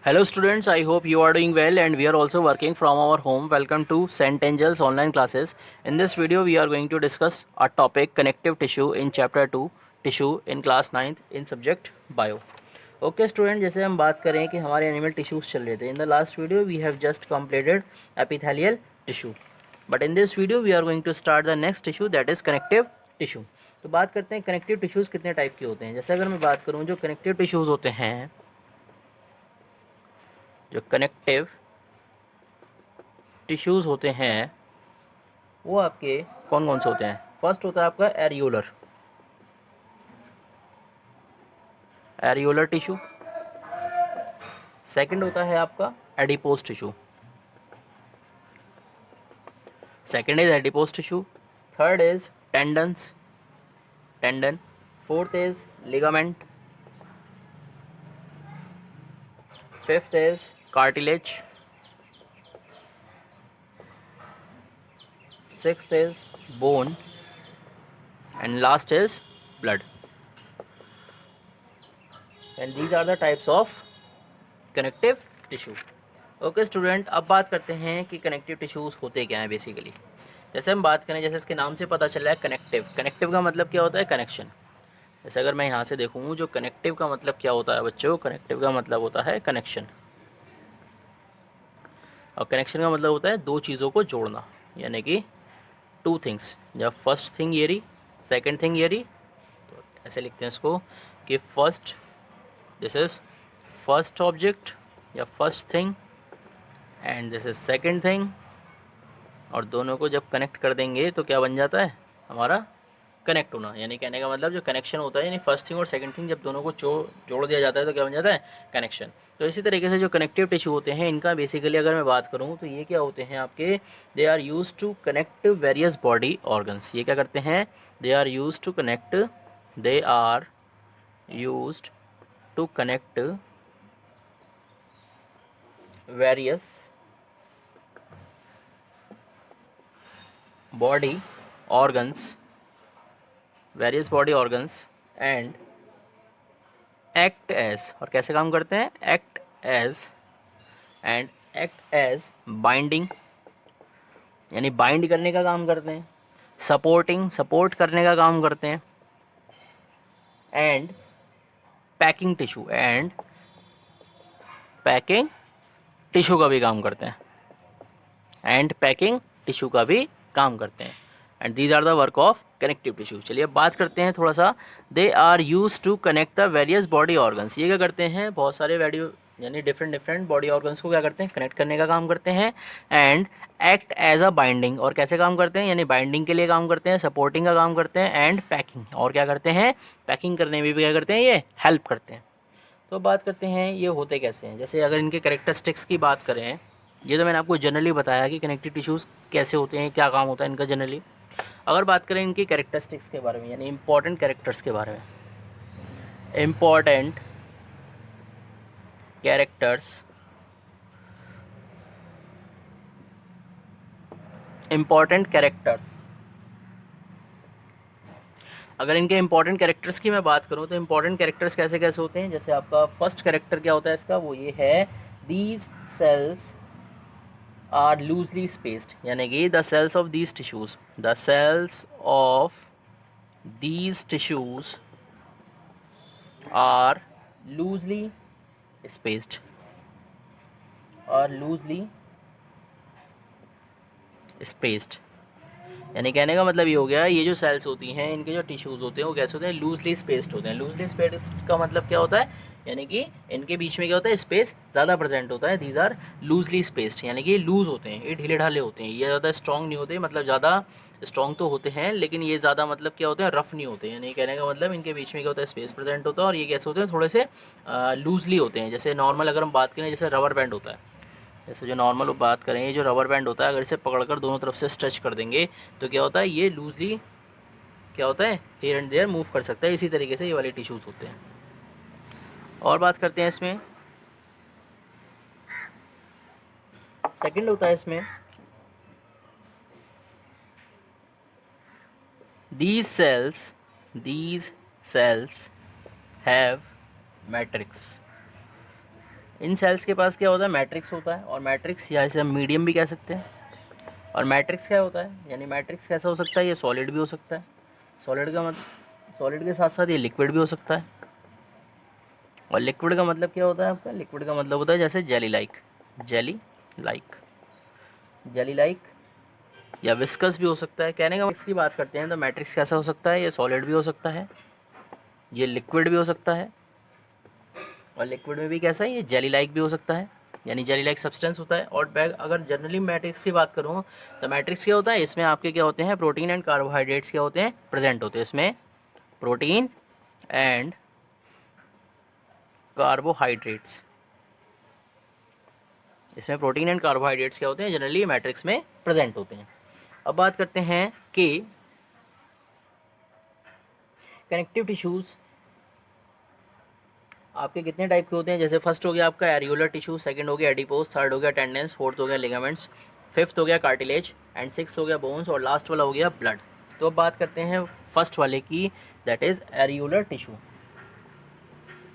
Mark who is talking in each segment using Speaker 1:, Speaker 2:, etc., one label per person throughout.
Speaker 1: Hello students, I hope you are doing well and we are also working from our home. Welcome to St. Angel's online classes. In this video we are going to discuss a topic connective tissue in chapter 2 tissue in class 9th in subject bio. Okay student, जैसे हम बात करें कि हमारे animal tissues चल रहे थे. In the last video we have just completed epithelial tissue. But in this video we are going to start the next tissue, that is connective tissue. तो बात करते हैं कनेक्टिव टिश्यूज कितने टाइप के होते हैं. जैसे अगर मैं बात करूँ जो कनेक्टिव टिश्यूज होते हैं, जो कनेक्टिव टिश्यूज़ होते हैं वो आपके कौन कौन से होते हैं. फर्स्ट होता है आपका एरियोलर टिश्यू. सेकंड होता है आपका adipose tissue. Second is adipose tissue. Third is tendon. Fourth is ligament. Fifth is cartilage. Sixth is bone and last is blood. And these are the types of connective tissue. Okay student, अब बात करते हैं कि connective tissues होते क्या हैं basically. जैसे हम बात करें, जैसे इसके नाम से पता चल रहा है कनेक्टिव का मतलब क्या होता है, कनेक्शन. जैसे अगर मैं यहाँ से देखूँ जो कनेक्टिव का मतलब क्या होता है बच्चों, कनेक्टिव का मतलब होता है कनेक्शन. और कनेक्शन का मतलब होता है दो चीज़ों को जोड़ना, यानी कि टू थिंग्स. जब फर्स्ट थिंग ये रही, सेकेंड थिंग ये रही, तो ऐसे लिखते हैं इसको कि first, this is first object या first thing and this is second thing. और दोनों को जब कनेक्ट कर देंगे तो क्या बन जाता है हमारा कनेक्ट होना. यानी कहने का मतलब जो कनेक्शन होता है, यानी फर्स्ट थिंग और सेकंड थिंग जब दोनों को जोड़ दिया जाता है तो क्या बन जाता है कनेक्शन. तो इसी तरीके से जो कनेक्टिव टिश्यू होते हैं इनका बेसिकली अगर मैं बात करूं तो ये क्या होते हैं आपके, they are use to connect various body organs. ये क्या करते हैं, they are use to connect various body organs and act as, और कैसे काम करते हैं, एक्ट एज बाइंडिंग, यानी बाइंड करने का काम करते हैं. सपोर्ट करने का काम करते हैं. एंड पैकिंग टिश्यू का भी काम करते हैं. And these are the work of connective tissue. चलिए अब बात करते हैं थोड़ा सा. They are use to connect the various body organs. ये क्या करते हैं, बहुत सारे यानी डिफरेंट बॉडी ऑर्गन्स को क्या करते हैं, कनेक्ट करने का काम करते हैं. And act as a binding, और कैसे काम करते हैं, यानी बाइंडिंग के लिए काम करते हैं, सपोर्टिंग का काम करते हैं, एंड पैकिंग, और क्या करते हैं, पैकिंग करने में भी क्या करते हैं, ये हेल्प करते हैं. तो बात करते हैं ये होते कैसे हैं. जैसे अगर इनके कैरेक्टरिस्टिक्स की बात करें, ये तो मैंने आपको जनरली बताया कि कनेक्टिव टिश्यूज़ कैसे होते हैं, क्या काम होता है इनका जनरली. अगर बात करें इनकी कैरेक्टरिस्टिक्स के बारे में, यानी इंपॉर्टेंट कैरेक्टर्स के बारे में, इंपॉर्टेंट कैरेक्टर्स, अगर इनके इंपॉर्टेंट कैरेक्टर्स की मैं बात करूं तो इंपॉर्टेंट कैरेक्टर्स कैसे कैसे होते हैं. जैसे आपका फर्स्ट कैरेक्टर क्या होता है इसका, वो ये है, these cells are loosely spaced, यानी कि the cells of these tissues are loosely spaced, यानी कहने का मतलब ये हो गया, ये जो सेल्स होती हैं, इनके जो टिश्यूज़ होते हैं वो कैसे होते हैं, लूजली स्पेस्ड होते हैं. लूजली स्पेस्ड का मतलब क्या होता है, यानी कि इनके बीच में क्या होता है, स्पेस ज़्यादा प्रेजेंट होता है. दीज आर लूजली स्पेस्ड, यानी कि लूज होते हैं, ये ढीले ढाले होते हैं. ये ज़्यादा स्ट्रॉन्ग नहीं होते, मतलब ज़्यादा स्ट्रॉन्ग तो होते हैं लेकिन ये ज़्यादा मतलब क्या होते हैं, रफ नहीं होते. यानी कहने का मतलब इनके बीच में क्या होता है, स्पेस प्रेजेंट होता है. और ये कैसे होते हैं, थोड़े से लूजली होते हैं. जैसे नॉर्मल अगर हम बात करें, जैसे रबर बैंड होता है, जैसे जो नॉर्मल बात करें, ये जो रबर बैंड होता है अगर इसे पकड़कर दोनों तरफ से स्ट्रेच कर देंगे तो क्या होता है, ये लूजली क्या होता है, हियर एंड देयर मूव कर सकता है. इसी तरीके से ये वाले टिश्यूज़ होते हैं. और बात करते हैं इसमें, सेकंड होता है इसमें, these cells have matrix, इन सेल्स के पास क्या होता है, मैट्रिक्स होता है, और मैट्रिक्स या इसे हम मीडियम भी कह सकते हैं। और मैट्रिक्स क्या होता है, यानी मैट्रिक्स कैसा हो सकता है, ये सॉलिड भी हो सकता है, सॉलिड का मतलब सॉलिड के साथ साथ ये लिक्विड भी हो सकता है। और लिक्विड का मतलब क्या होता है आपका, लिक्विड का मतलब होता है जैसे jelly like, jelly like, jelly like, या विस्कस भी हो सकता है। कहने का मैट्रिक्स की बात करते हैं तो मैट्रिक्स कैसा हो सकता है, ये सॉलिड भी हो सकता है, ये लिक्विड भी हो सकता है, और लिक्विड में भी कैसा है, ये जेली लाइक भी हो सकता है, यानी जेली लाइक सब्सटेंस होता है। और अगर जनरली मैट्रिक्स की बात करूँ तो मैट्रिक्स क्या होता है, इसमें आपके क्या होते हैं, प्रोटीन एंड कार्बोहाइड्रेट्स क्या होते हैं, प्रेजेंट होते हैं। इसमें प्रोटीन एंड कार्बोहाइड्रेट्स, इसमें प्रोटीन एंड कार्बोहाइड्रेट्स क्या होते हैं, जनरली मैट्रिक्स में प्रेजेंट होते हैं। अब बात करते हैं कि कनेक्टिव टिश्यूज़ आपके कितने टाइप के होते हैं। जैसे फर्स्ट हो गया आपका एरियोलर टिश्यू, सेकंड हो गया एडिपोज, थर्ड हो गया टेंडेंस, फोर्थ हो गया लिगामेंट्स, फिफ्थ हो गया कार्टिलेज, एंड सिक्स हो गया बोन्स, और लास्ट वाला हो गया ब्लड। तो अब बात करते हैं फर्स्ट वाले की, that is areolar tissue.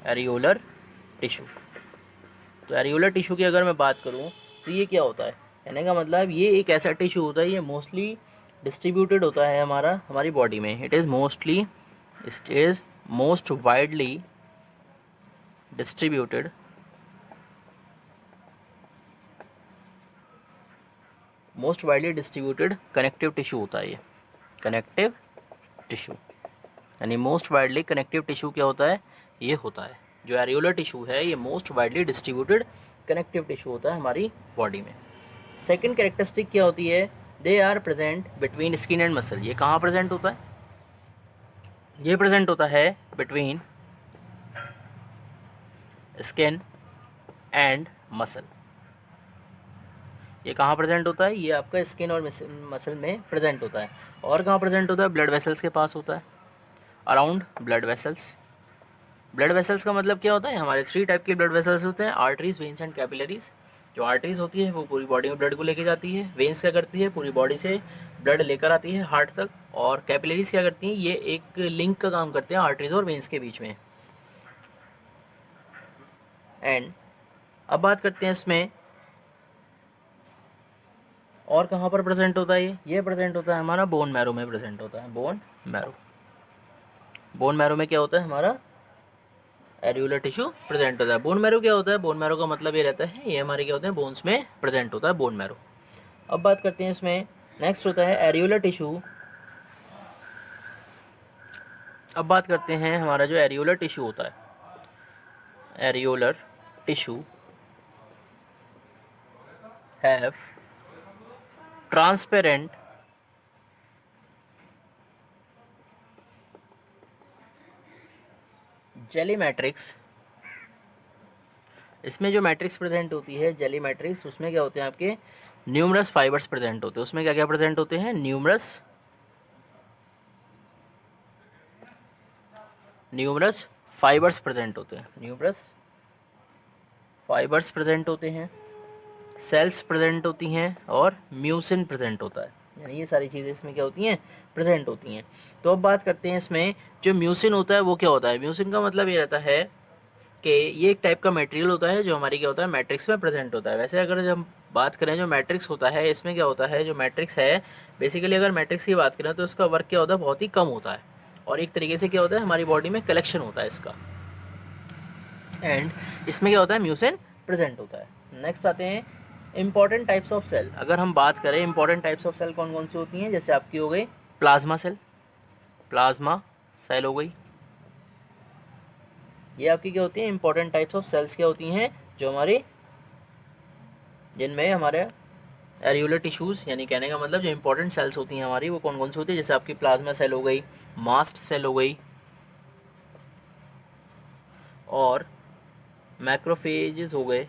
Speaker 1: Areolar tissue, तो एरियोलर टिश्यू की अगर मैं बात करूँ तो ये क्या होता है, कहने का मतलब ये एक ऐसा टिश्यू होता है, ये मोस्टली डिस्ट्रीब्यूटेड होता है हमारी बॉडी में। It is most widely distributed connective tissue होता है ये, कनेक्टिव टिश्यू, यानी मोस्ट वाइडली कनेक्टिव टिश्यू क्या होता है, ये होता है। जो एरियोलर टिश्यू है ये most widely distributed connective tissue होता है हमारी बॉडी में। सेकंड कैरेक्टरिस्टिक क्या होती है, they are present between skin and muscle. ये कहाँ प्रेजेंट होता है, ये प्रेजेंट होता है बिटवीन स्किन एंड मसल। ये कहाँ प्रेजेंट होता है, ये आपका स्किन और मसल में प्रेजेंट होता है। और कहाँ प्रेजेंट होता है, ब्लड वेसल्स के पास होता है, around blood vessels. Blood vessels का मतलब क्या होता है, हमारे 3 टाइप के ब्लड वेसल्स होते हैं, आर्टरीज, वेन्स एंड कैपिलरीज। जो आर्टरीज होती है वो पूरी बॉडी में ब्लड को लेके जाती है, वेन्स क्या करती है, पूरी बॉडी से ब्लड लेकर आती है हार्ट तक, और कैपिलरीज क्या करती हैं, ये एक लिंक का काम करते हैं आर्टरीज और वेन्स के बीच में। एंड अब बात करते हैं इसमें और कहाँ पर प्रेजेंट होता है, ये प्रेजेंट होता है हमारा बोन मैरो में प्रेजेंट होता है, बोन मैरो। बोन मैरो में क्या होता है, हमारा एरियोलर टिश्यू प्रेजेंट होता है। बोन मैरो क्या होता है, बोन मैरो का मतलब ये रहता है, ये हमारे क्या होते हैं, बोन्स में प्रेजेंट होता है बोन मैरो। अब बात करते हैं इसमें नेक्स्ट होता है एरियोलर टिश्यू। अब बात करते हैं हमारा जो एरियोलर टिश्यू होता है, areolar tissue have transparent jelly matrix. इसमें जो मैट्रिक्स प्रेजेंट होती है, जेली मैट्रिक्स, उसमें क्या होते हैं आपके न्यूमरस फाइबर्स प्रेजेंट होते हैं। उसमें क्या क्या प्रेजेंट होते हैं, न्यूमरस फाइबर्स प्रेजेंट होते हैं, न्यूमरस फाइबर्स प्रेजेंट होते हैं, सेल्स प्रेजेंट होती हैं, और म्यूसिन प्रेजेंट होता है। यानी ये सारी चीज़ें इसमें क्या होती हैं, प्रेजेंट होती हैं। तो अब बात करते हैं इसमें जो म्यूसिन होता है वो क्या होता है। म्यूसिन का मतलब ये रहता है कि ये एक टाइप का मटेरियल होता है जो हमारी क्या होता है, मैट्रिक्स में प्रेजेंट होता है। वैसे अगर जब हम बात करें जो मैट्रिक्स होता है, इसमें क्या होता है, जो मैट्रिक्स है बेसिकली अगर मैट्रिक्स की बात करें तो इसका वर्क क्या होता है, बहुत ही कम होता है, और एक तरीके से क्या होता है, हमारी बॉडी में कलेक्शन होता है इसका। एंड इसमें क्या होता है, म्यूसिन प्रेजेंट होता है। नेक्स्ट आते हैं इंपॉर्टेंट टाइप्स ऑफ सेल। अगर हम बात करें इंपॉर्टेंट टाइप्स ऑफ सेल कौन कौन सी होती हैं, जैसे आपकी हो गई प्लाज्मा सेल, प्लाज्मा सेल हो गई, ये आपकी क्या होती है, इंपॉर्टेंट टाइप्स ऑफ सेल्स क्या होती हैं, जो हमारी जिनमें हमारे एरियोलर टिश्यूज़, यानी कहने का मतलब जो इंपॉर्टेंट सेल्स होती हैं हमारी वो कौन कौन सी होती है, जैसे आपकी प्लाज्मा सेल हो गई, मास्ट सेल हो गई, और मैक्रोफेजेस हो गए,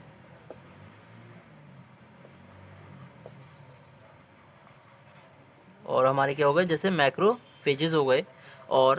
Speaker 1: और हमारे क्या हो गए, जैसे मैक्रोफेजेस हो गए, और